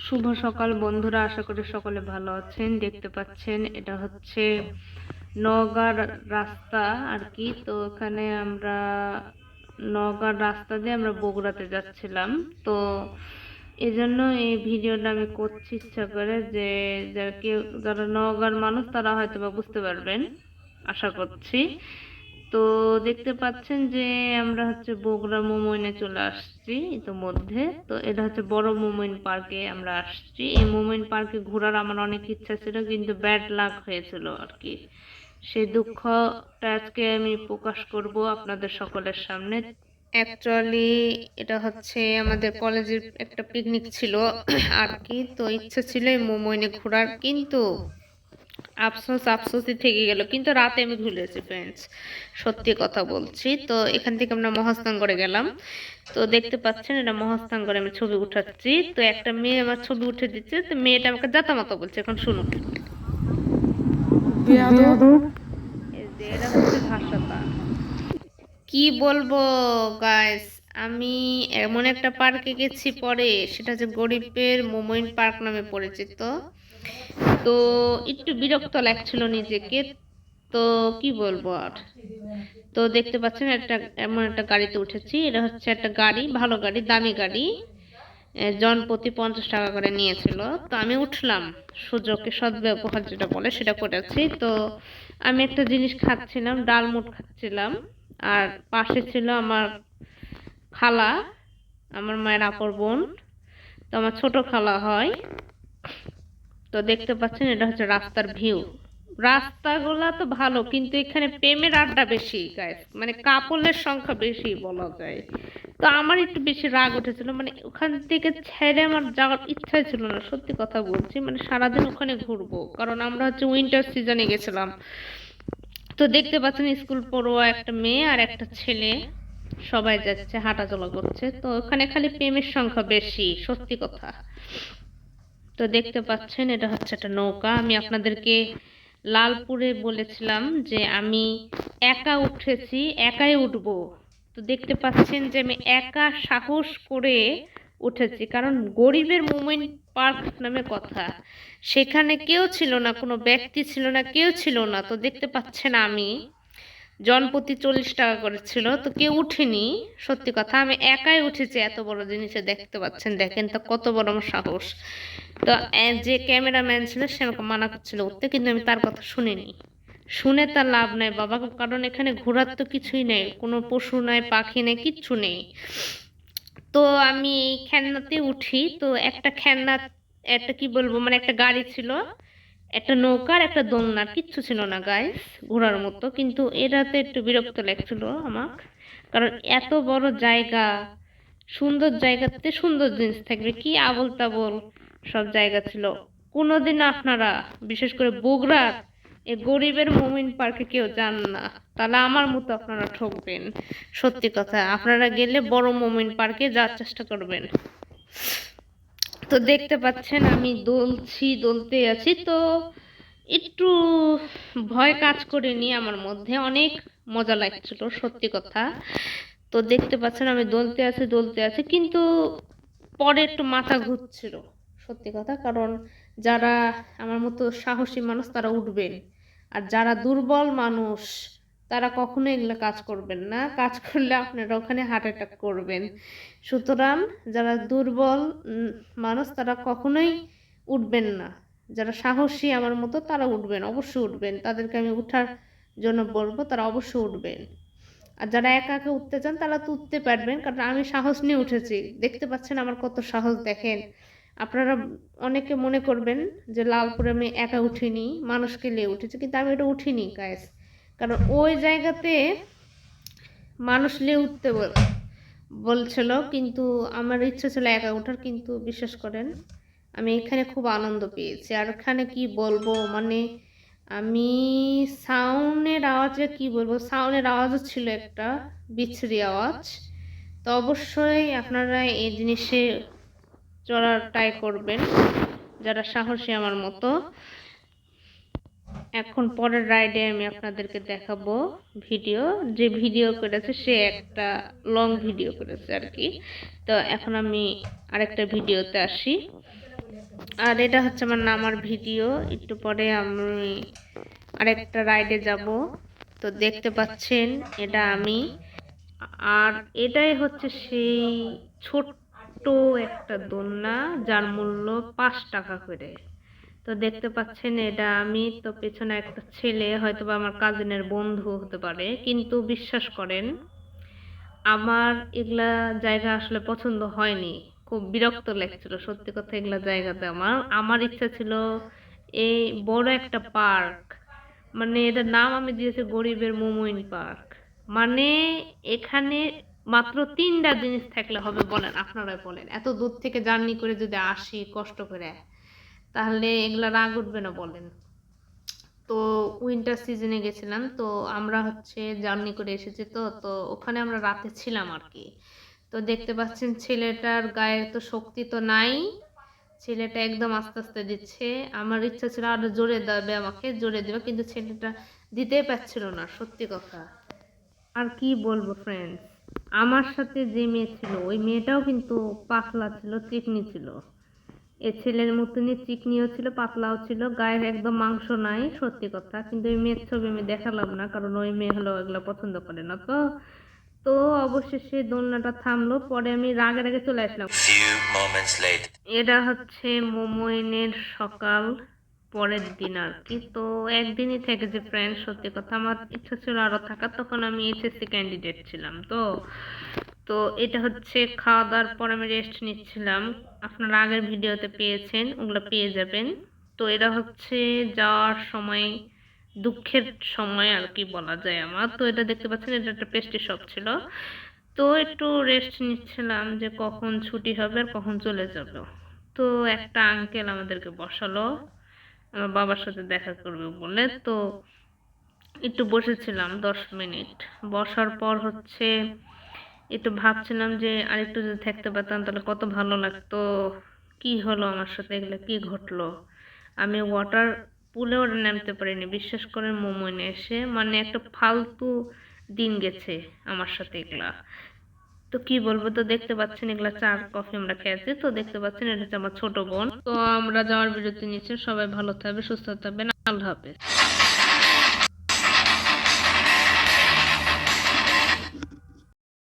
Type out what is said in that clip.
শুভ সকাল বন্ধুরা, আশা করি সকলে ভালো আছেন। দেখতে পাচ্ছেন এটা হচ্ছে নওগাঁর রাস্তা আর কি। তো এখানে আমরা নওগাঁর রাস্তা দিয়ে আমরা বগুড়াতে যাচ্ছিলাম। তো এজন্য এই ভিডিওটা আমি করছি ইচ্ছা করে, যে যারা নওগাঁর মানুষ তারা হয়তো বা বুঝতে পারবেন আশা করছি। তো দেখতে পাচ্ছেন যে আমরা হচ্ছে বগুড়া মোমইনে চলে আসছি ইতোমধ্যে। তো এটা হচ্ছে বড় মোমইন পার্কে আমরা আসছি। এই মোমইন পার্কে ঘোরার আমার অনেক ইচ্ছা ছিল, কিন্তু ব্যাড লাক হয়েছিল আর কি। সেই দুঃখটা আজকে আমি প্রকাশ করব আপনাদের সকলের সামনে। অ্যাকচুয়ালি এটা হচ্ছে আমাদের কলেজের একটা পিকনিক ছিল আর কি। তো ইচ্ছা ছিল এই মোমইনে ঘোরার, কিন্তু আফসোসই থেকে গেল। কিন্তু রাতে আমি ভুলেছি ফ্রেন্ডস, সত্যি কথা বলছি। তো এখান থেকে আমরা মহাস্থানগড়ে গেলাম। তো দেখতে পাচ্ছেন এটা মহাস্থানগড়ে আমি ছবি উঠাচ্ছি। তো একটা মেয়ে আমার ছবি উঠে দিচ্ছে, তো মেয়েটা আমাকে জাতামাতা বলছে। এখন শুনুন, এই যে এরা হচ্ছে ভাষাটা। কি বলবো গাইস, আমি এমন একটা পার্কে গেছি পরে, সেটা যে গরিবের মোমইন পার্ক নামে পরিচিত। তো একটু বিরক্ত লাগছিল নিজেকে। তো কি বলবো আর। তো দেখতে পাচ্ছেন এমন একটা গাড়িতে উঠেছি। এটা হচ্ছে একটা গাড়ি, ভালো গাড়ি, দামি গাড়ি। জন প্রতি 50 টাকা করে নিয়েছিল। তো আমি উঠলাম, সুযোগকে সদ্ব্যবহার যেটা বলে সেটা করেছি। তো আমি একটা জিনিস খাচ্ছিলাম, ডালমুট খাচ্ছিলাম। আর পাশে ছিল আমার খালা, আমার মায়ের আপর বোন। তো আমার ছোট খালা হয়। তো দেখতে পাচ্ছেন এটা হচ্ছে রাস্তার ভিউ। রাস্তাগুলা তো ভালো, কিন্তু এখানে প্রেমের আড্ডা বেশি গাইস, মানে কাপলের সংখ্যা বেশি বলা যায়। তো আমার একটু বেশি রাগ উঠেছিল, মানে ওখান থেকে ছেড়ে আমার যাওয়ার ইচ্ছাই ছিল না, সত্যি কথা বলছি। মানে সারাদিন ওখানে ঘুরবো, কারণ আমরা হচ্ছে উইন্টার সিজনে গেছিলাম। তো দেখতে পাচ্ছেন স্কুল পড়ুয়া একটা মেয়ে আর একটা ছেলে সবাই যাচ্ছে, হাঁটাচলা করছে। তো ওখানে খালি প্রেমের সংখ্যা বেশি, সত্যি কথা। তো দেখতে পাচ্ছেন এটা হচ্ছে একটা নৌকা। আমি আপনাদেরকে লালপুরে বলেছিলাম যে আমি একা উঠেছি, একাই উঠবো। তো দেখতে পাচ্ছেন যে আমি একা সাহস করে উঠেছি, কারণ গরিবের মোমেন্ট পার্ক নামে কথা। সেখানে কেউ ছিল না, কোনো ব্যক্তি ছিল না, কেউ ছিল না। তো দেখতে পাচ্ছেন আমি জনপ্রতি 40 টাকা করে ছিল, তো কেউ উঠেনি। সত্যি কথা, আমি একাই উঠেছি এত বড় জিনিসে। দেখতে পাচ্ছেন, দেখেন তো কত বড় আমার সাহস। তো যে ক্যামেরাম্যান ছিল সে আমাকে মানা করছিল উঠতে, কিন্তু আমি তার কথা শুনিনি। শুনে তার লাভ নাই বাবা, কারণ এখানে ঘোরার তো কিছুই নেই, কোনো পশু নাই, পাখি নেই, কিচ্ছু নেই। তো আমি এই খেলনাতে উঠি। তো একটা খেলনা, একটা কি বলবো, মানে একটা গাড়ি ছিল, একটা নৌকার, একটা দোলনার, কিচ্ছু ছিল না গাইস ঘোরার মতো। কিন্তু এটাতে একটু বিরক্ত লাগছিল আমার, কারণ এত বড় জায়গা, সুন্দর জায়গাতে সুন্দর জিনিস থাকবে, কি আবোল তাবোল সব জায়গা ছিল। কোনোদিন আপনারা, বিশেষ করে বগুড়ার এই গরিবের মোমিন পার্কে কেউ যান না, তাহলে আমার মতো আপনারা ঠকবেন। সত্যি কথা, আপনারা গেলে বড় মোমিন পার্কে যাওয়ার চেষ্টা করবেন। তো দেখতে পাচ্ছেন আমি দলতে আছি। তো একটু ভয় কাজ করেনি আমার মধ্যে, অনেক মজা লাগছিল সত্যি কথা। তো দেখতে পাচ্ছেন আমি দলতে আছি, কিন্তু পরে একটু মাথা ঘুরছিল সত্যি কথা। কারণ যারা আমার মতো সাহসী মানুষ তারা উঠবেন, আর যারা দুর্বল মানুষ তারা কখনো এগুলো কাজ করবেন না। কাজ করলে আপনারা ওখানে হার্ট অ্যাটাক করবেন। সুতরাং যারা দুর্বল মানুষ তারা কখনোই উঠবেন না। যারা সাহসী আমার মতো তারা উঠবেন, অবশ্যই উঠবেন। তাদেরকে আমি উঠার জন্য বলবো, তারা অবশ্যই উঠবেন। আর যারা একা একা উঠতে চান তারা তো উঠতে পারবেন, কারণ আমি সাহস নিয়ে উঠেছি। দেখতে পাচ্ছেন আমার কত সাহস, দেখেন। আপনারা অনেকে মনে করবেন যে লালপুরে আমি একা উঠিনি, মানুষকে নিয়ে উঠেছি, কিন্তু আমি এটা উঠিনি গাইস। কারণ ওই জায়গাতে মানুষ নিয়ে উঠতে বলছিল, কিন্তু আমার ইচ্ছা ছিল একা ওঠার। কিন্তু বিশ্বাস করেন আমি এখানে খুব আনন্দ পেয়েছি। আর এখানে কি বলবো, মানে আমি সাউন্ডের আওয়াজে কি বলবো, সাউন্ডের আওয়াজও ছিল একটা বিচ্ছিরি আওয়াজ। তো অবশ্যই আপনারা এই জিনিসে চড়ার ট্রাই করবেন যারা সাহসী আমার মতো। এখন পরের রাইডে আমি আপনাদেরকে দেখাবো ভিডিও। যে ভিডিও করেছে সে একটা লং ভিডিও করেছে আর কি। তো এখন আমি আরেকটা ভিডিওতে আসি। আর এটা হচ্ছে আমার নামার ভিডিও। একটু পরে আমি আরেকটা রাইডে যাব, তো দেখতে পাচ্ছেন এটা আমি। আর এটাই হচ্ছে সেই ছোট্ট একটা দোলনা, যার মূল্য 5 টাকা করে। তো দেখতে পাচ্ছেন এটা আমি। তো পেছনে একটা ছেলে, হয়তো বা আমার কাজিনের বন্ধু হতে পারে, কিন্তু বিশ্বাস করেন আমার এগুলা জায়গা আসলে পছন্দ হয়নি। খুব বিরক্ত লাগছিল সত্যি কথা এগুলা জায়গাতে। আমার আমার ইচ্ছা ছিল এই বড় একটা পার্ক, মানে এটার নাম আমি দিয়েছি গরিবের মোমোইন পার্ক। মানে এখানে মাত্র 3টা জিনিস থাকলে হবে বলেন, আপনারাই বলেন। এত দূর থেকে জার্নি করে যদি আসি কষ্ট করে, তাহলে এগুলা রাগ উঠবে না বলেন? তো উইন্টার সিজনে গেছিলাম, তো আমরা হচ্ছে জার্নি করে এসেছি। তো তো ওখানে আমরা রাতে ছিলাম আর কি। তো দেখতে পাচ্ছেন ছেলেটার গায়ে তো শক্তি তো নাই, ছেলেটা একদম আস্তে আস্তে দিচ্ছে। আমার ইচ্ছা ছিল আরো জোরে দেবে, আমাকে জোরে দেবে, কিন্তু ছেলেটা দিতেই পারছিল না সত্যি কথা। আর কি বলবো ফ্রেন্ডস, আমার সাথে যে মেয়ে ছিল ওই মেয়েটাও কিন্তু পাতলা ছিল, চিকনি ছিল। এ ছেলের মতনই চিকনিও ছিল, পাতলাও ছিল, গায়ের একদম মাংস নাই সত্যি কথা। কিন্তু ওই মেয়ের ছবি আমি দেখালাম না, কারণ ওই মেয়ে হলো এগুলো পছন্দ করে না। তো তো অবশেষে দোলনাটা থামলো, পরে আমি রাগে রাগে চলে আসলাম। এটা হচ্ছে মোমোইনের সকাল, পরের দিন আর কি। তো একদিনই থেকেছে ফ্রেন্ড, সত্যি কথা আমার ইচ্ছা ছিল আরো থাকার, তখন আমি এইচএসসি ক্যান্ডিডেট ছিলাম। তো তো এটা হচ্ছে খাওয়া দাওয়ার পর আমি রেস্ট নিচ্ছিলাম। আপনারা আগের ভিডিওতে পেয়েছেন, ওগুলো পেয়ে যাবেন। তো এটা হচ্ছে যাওয়ার সময়, দুঃখের সময় আর কি বলা যায় আমার। তো এটা দেখতে পাচ্ছেন, এটা একটা পেস্ট্রি শপ ছিল। তো একটু রেস্ট নিচ্ছিলাম যে কখন ছুটি হবে আর কখন চলে যাব। তো একটা আঙ্কেল আমাদেরকে বসালো আমার বাবার সাথে দেখা করবে বলে। তো একটু বসেছিলাম 10 মিনিট। বসার পর হচ্ছে একটু ভাবছিলাম যে আরেকটু যদি থাকতে পারতাম তাহলে কত ভালো লাগতো। কি হলো আমার সাথে, এগুলো কি ঘটলো? আমি ওয়াটার পুলেও নামতে পারিনি বিশ্বাস করেন মোমোনে এসে। মানে একটা ফালতু দিন গেছে আমার সাথে এগুলা। তো কি বলবো, তো দেখতে পাচ্ছেন এগুলা চা কফি আমরা খেয়েছি। তো দেখতে পাচ্ছেন এটা হচ্ছে আমার ছোট বোন। তো আমরা যাওয়ার বিরতি নিচ্ছি। সবাই ভালো থাকবে, সুস্থ থাকবেন, আল্লাহ হাফেজ।